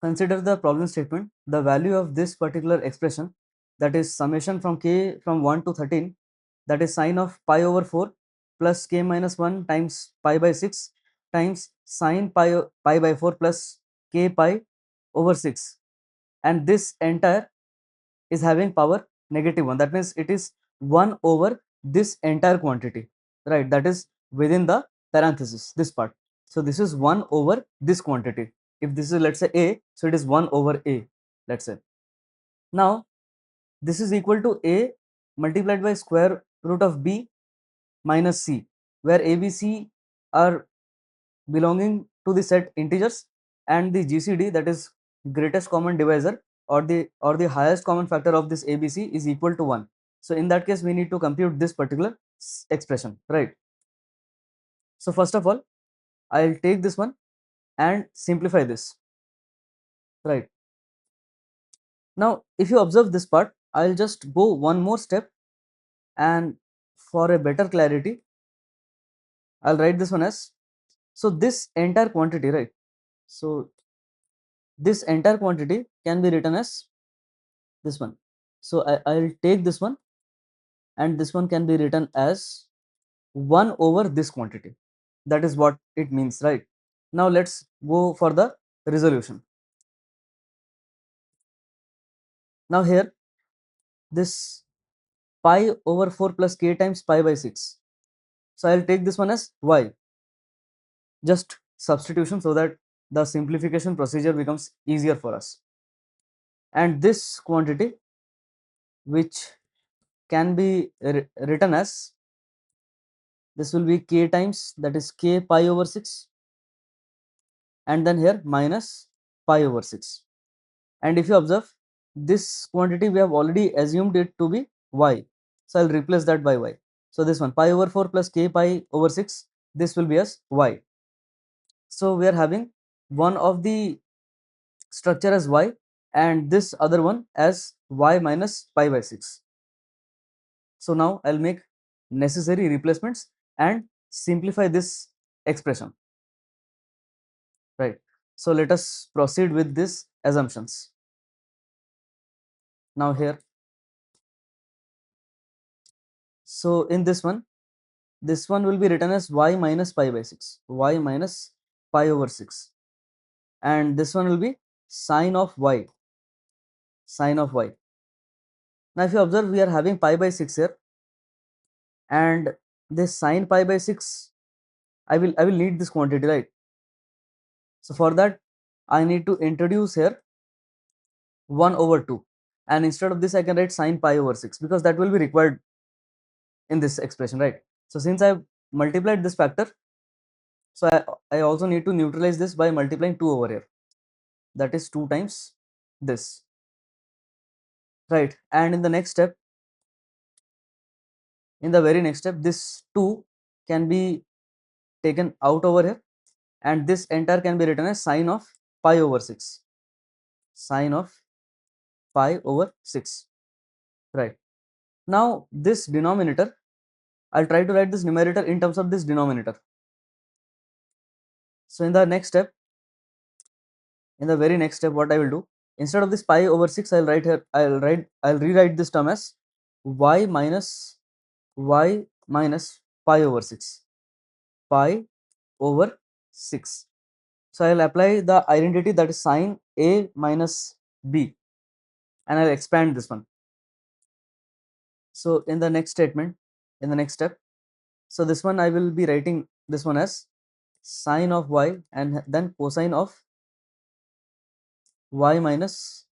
Consider the problem statement. The value of this particular expression, that is summation from k from 1 to 13, that is sine of pi over 4 plus k minus 1 times pi by 6 times sine pi by 4 plus k pi over 6, and this entire is having power -1. That means it is 1 over this entire quantity, right? That is within the parenthesis, this part. So this is 1 over this quantity. If this is, let's say, a, so it is 1 over a, let's say. Now this is equal to a multiplied by square root of b minus c, where a, b, c are belonging to the set integers, and the GCD, that is greatest common divisor, or the highest common factor of this ABC, is equal to 1. So in that case we need to compute this particular expression, right? So first of all, I'll take this one and simplify this, right? Now if you observe this part, I'll just go one more step, and for a better clarity I'll write this one as, so this entire quantity, right? So this entire quantity can be written as this one. So I'll take this one, and this one can be written as 1 over this quantity. That is what it means, right? Now let's go for the resolution. Now here, this pi over 4 plus k times pi by 6. So I'll take this one as y, just substitution, so that the simplification procedure becomes easier for us. And this quantity, which can be written as, this will be k times, that is k pi over 6, and then here minus pi over 6. And if you observe, this quantity we have already assumed it to be y, so I'll replace that by y. So this one, pi over 4 plus k pi over 6, this will be as y. So we are having one of the structure as y, and this other one as y minus pi by 6. So now I'll make necessary replacements and simplify this expression, right? So let us proceed with these assumptions. Now here, so in this one will be written as y minus pi by 6, y minus pi over 6, and this one will be sine of y, sine of y. Now if you observe, we are having pi by 6 here, and this sine pi by 6, I will need this quantity, right? So for that I need to introduce here 1 over 2, and instead of this I can write sine pi over 6, because that will be required in this expression, right? So since I have multiplied this factor, so I also need to neutralize this by multiplying 2 over here, that is 2 times this, right? And in the next step, in the very next step, this 2 can be taken out over here, and this entire can be written as sine of pi over 6, sine of pi over 6, right? Now this denominator, I'll try to write this numerator in terms of this denominator. So in the next step, in the very next step, what I will do, instead of this pi over 6, I'll write here, I'll rewrite this term as y minus pi over 6, pi over 6. So I'll apply the identity, that is sine a minus b, and I'll expand this one. So in the next statement, in the next step, so this one I will be writing this one as sine of y, and then cosine of y minus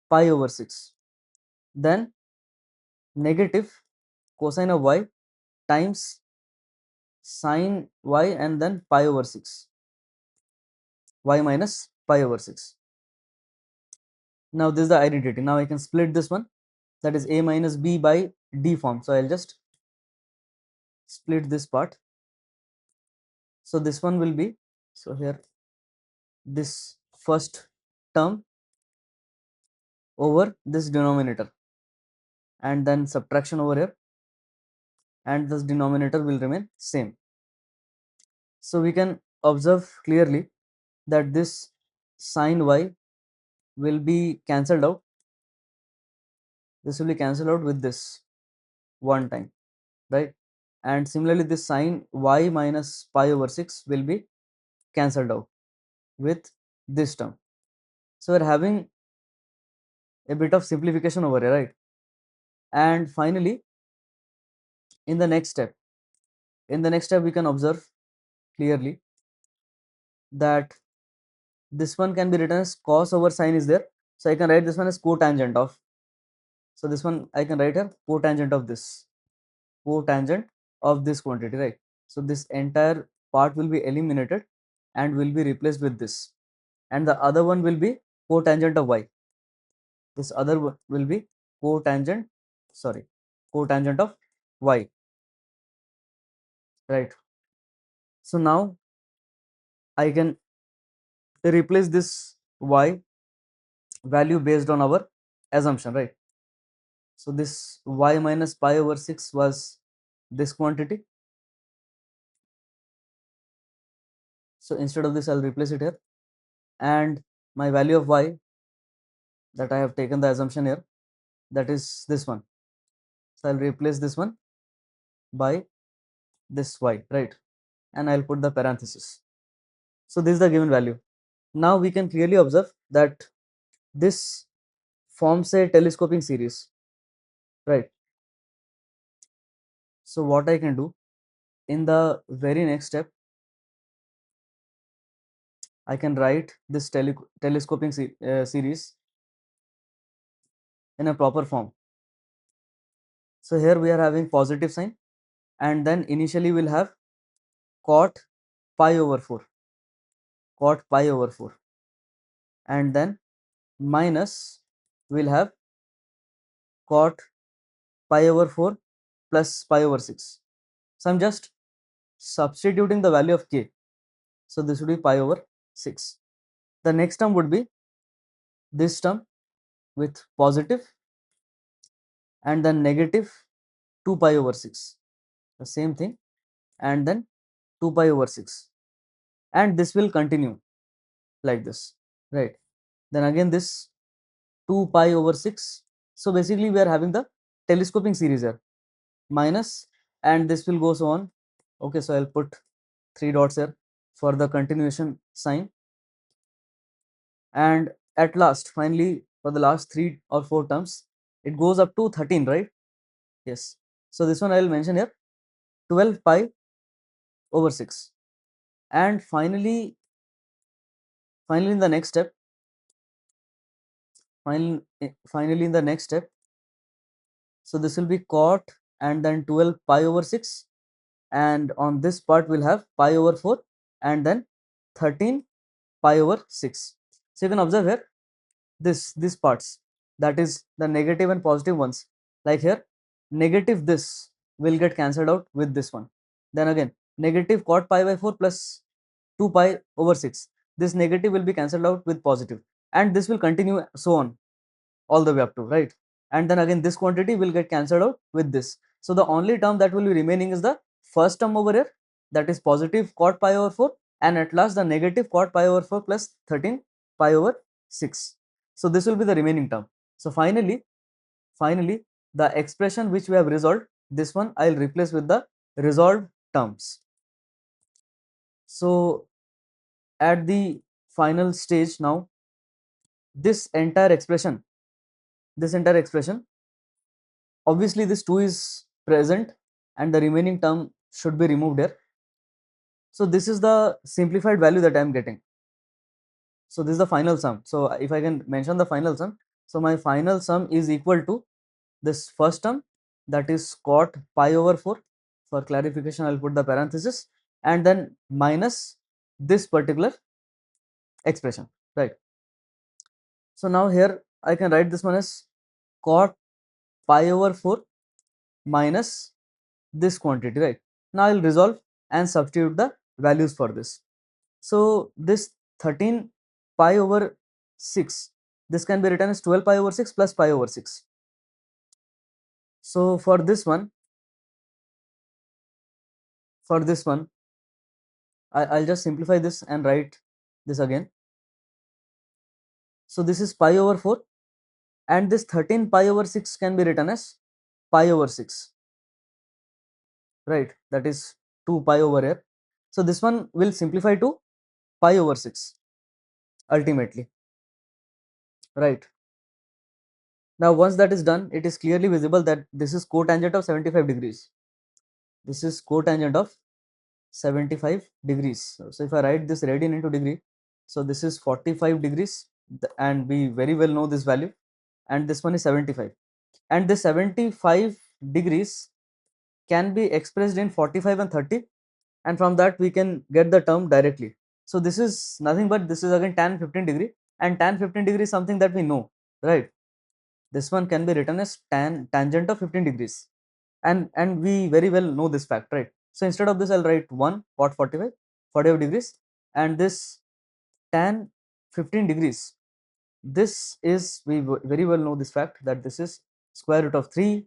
pi over 6, then negative cosine of y times sine y, and then pi over 6, y minus pi over 6. Now this is the identity. Now I can split this one, that is a minus b by d form. So I'll just split this part. So this one will be, so here this first term over this denominator, and then subtraction over here, and this denominator will remain same. So we can observe clearly that this sine y will be cancelled out. This will be cancelled out with this one time, right? And similarly, this sine y minus pi over 6 will be cancelled out with this term. So we're having a bit of simplification over here, right? And finally, in the next step, we can observe clearly that this one can be written as cos over sine is there. So I can write this one as cotangent of. So this one I can write here cotangent of this, cotangent of this quantity, right? So this entire part will be eliminated and will be replaced with this, and the other one will be cotangent of y. This other one will be cotangent, sorry, cotangent of y, right? So now I can replace this y value based on our assumption, right? So this y minus pi over 6 was this quantity. So instead of this, I'll replace it here. And my value of y that I have taken the assumption here, that is this one. So I'll replace this one by this y, right? And I'll put the parenthesis. So this is the given value. Now we can clearly observe that this forms a telescoping series, right? So what I can do in the very next step, I can write this telescoping series in a proper form. So here we are having positive sign, and then initially we'll have cot pi over 4, cot pi over 4, and then minus we'll have cot pi over 4 plus pi over 6. So I'm just substituting the value of k. So this would be pi over 6. The next term would be this term with positive and then negative 2 pi over 6. The same thing, and then 2 pi over 6. And this will continue like this, right? Then again this 2 pi over 6. So basically we are having the telescoping series here, minus, and this will go so on. Okay, so I'll put 3 dots here for the continuation sign. And at last, finally, for the last 3 or 4 terms, it goes up to 13, right? Yes. So this one I will mention here, 12 pi over 6. And finally in the next step, finally in the next step, so this will be cot and then 12 pi over 6, and on this part we'll have pi over 4 and then 13 pi over 6. So you can observe here these parts, that is the negative and positive ones, like here negative this will get cancelled out with this one. Then again negative cot pi by 4 plus 2 pi over 6, this negative will be cancelled out with positive, and this will continue so on all the way up to, right? And then again this quantity will get cancelled out with this. So the only term that will be remaining is the first term over here, that is positive cot pi over 4, and at last the negative cot pi over 4 plus 13 pi over 6. So this will be the remaining term. So finally the expression which we have resolved, this one I'll replace with the resolved terms. So at the final stage now, this entire expression, obviously this 2 is present and the remaining term should be removed here. So this is the simplified value that I am getting. So this is the final sum. So if I can mention the final sum, so my final sum is equal to this first term, that is cot pi over 4. For clarification, I'll put the parenthesis, and then minus this particular expression, right? So now here I can write this one as cot pi over 4 minus this quantity, right? Now I'll resolve and substitute the values for this. So this 13 pi over 6, this can be written as 12 pi over 6 plus pi over 6. So for this one, I'll just simplify this and write this again. So this is pi over 4, and this 13 pi over 6 can be written as pi over 6, right? That is 2 pi over here. So this one will simplify to pi over 6 ultimately, right? Now once that is done, it is clearly visible that this is cotangent of 75 degrees. This is cotangent of 75 degrees. So if I write this radian into degree, so this is 45 degrees, and we very well know this value, and this one is 75, and this 75 degrees can be expressed in 45 and 30, and from that we can get the term directly. So this is nothing but this is again tan 15 degree, and tan 15 degree is something that we know, right? This one can be written as tangent of 15 degrees, and we very well know this fact, right? So instead of this, I'll write 1 cot 45 degrees, and this tan 15 degrees, this is, we very well know this fact, that this is square root of 3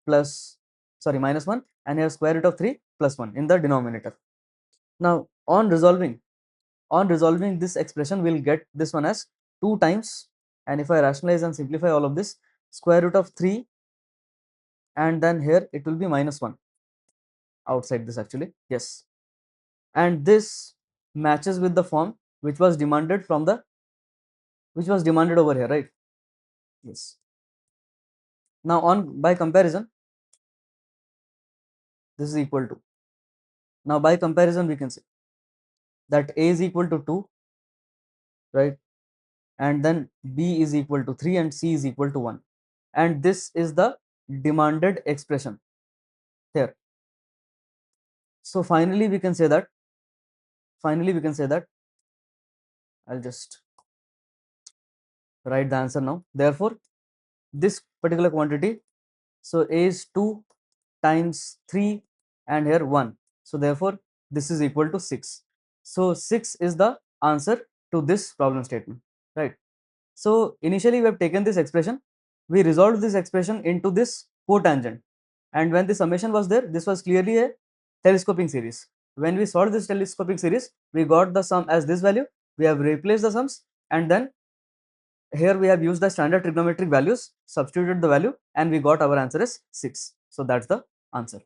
plus, sorry, minus 1, and here square root of 3 plus 1 in the denominator. Now on resolving this expression, we'll get this one as 2 times, and if I rationalize and simplify all of this, square root of 3, and then here it will be minus 1 outside this actually, yes, and this matches with the form which was demanded over here, right? Yes. Now by comparison, this is equal to, now by comparison we can say that a is equal to 2, right, and then b is equal to 3 and c is equal to 1, and this is the demanded expression here. So finally we can say that I'll just write the answer now. Therefore this particular quantity, so a is 2 times 3 and here 1, so therefore this is equal to 6. So 6 is the answer to this problem statement, right? So initially we have taken this expression, we resolved this expression into this cotangent, and when the summation was there, this was clearly a telescoping series. When we solved this telescoping series, we got the sum as this value, we have replaced the sums, and then here we have used the standard trigonometric values, substituted the value, and we got our answer as 6. So that's the answer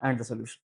and the solution.